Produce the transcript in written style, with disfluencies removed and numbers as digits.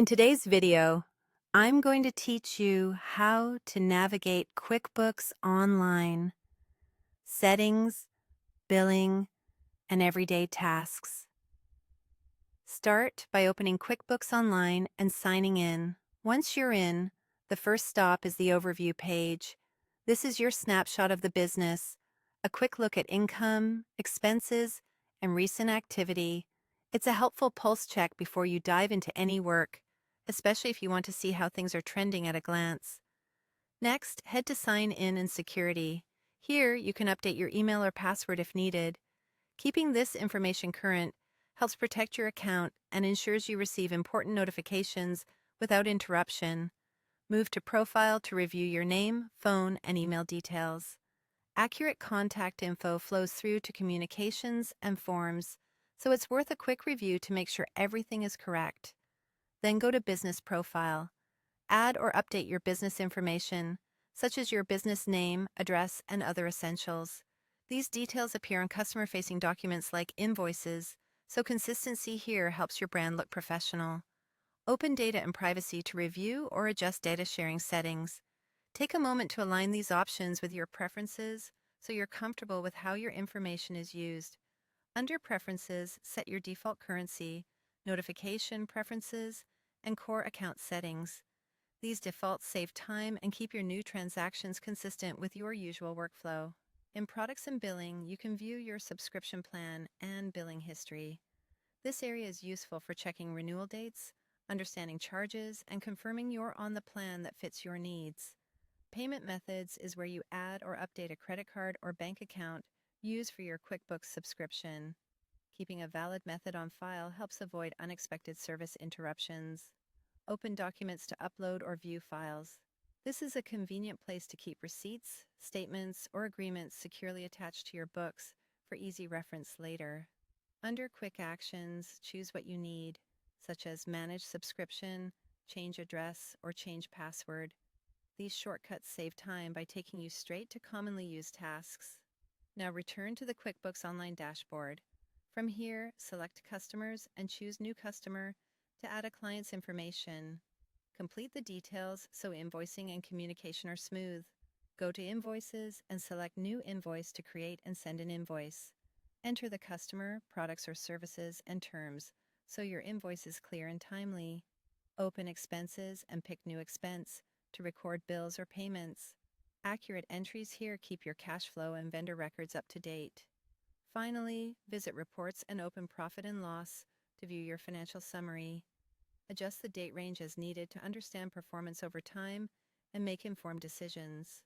In today's video, I'm going to teach you how to navigate QuickBooks online, settings, billing, and everyday tasks. Start by opening QuickBooks Online and signing in. Once you're in, the first stop is the overview page. This is your snapshot of the business, a quick look at income, expenses, and recent activity. It's a helpful pulse check before you dive into any work, especially if you want to see how things are trending at a glance. Next, head to Sign In and Security. Here, you can update your email or password if needed. Keeping this information current helps protect your account and ensures you receive important notifications without interruption. Move to Profile to review your name, phone, and email details. Accurate contact info flows through to communications and forms, so it's worth a quick review to make sure everything is correct. Then go to Business Profile. Add or update your business information, such as your business name, address, and other essentials. These details appear on customer-facing documents like invoices, so consistency here helps your brand look professional. Open Data and Privacy to review or adjust data sharing settings. Take a moment to align these options with your preferences so you're comfortable with how your information is used. Under Preferences, set your default currency, notification preferences, and core account settings. These defaults save time and keep your new transactions consistent with your usual workflow. In Products and Billing, you can view your subscription plan and billing history. This area is useful for checking renewal dates, understanding charges, and confirming you're on the plan that fits your needs. Payment Methods is where you add or update a credit card or bank account used for your QuickBooks subscription. Keeping a valid method on file helps avoid unexpected service interruptions. Open Documents to upload or view files. This is a convenient place to keep receipts, statements, or agreements securely attached to your books for easy reference later. Under Quick Actions, choose what you need, such as Manage Subscription, Change Address, or Change Password. These shortcuts save time by taking you straight to commonly used tasks. Now return to the QuickBooks Online dashboard. From here, select Customers and choose New Customer to add a client's information. Complete the details so invoicing and communication are smooth. Go to Invoices and select New Invoice to create and send an invoice. Enter the customer, products or services, and terms so your invoice is clear and timely. Open Expenses and pick New Expense to record bills or payments. Accurate entries here keep your cash flow and vendor records up to date. Finally, visit Reports and open Profit and Loss to view your financial summary. Adjust the date range as needed to understand performance over time and make informed decisions.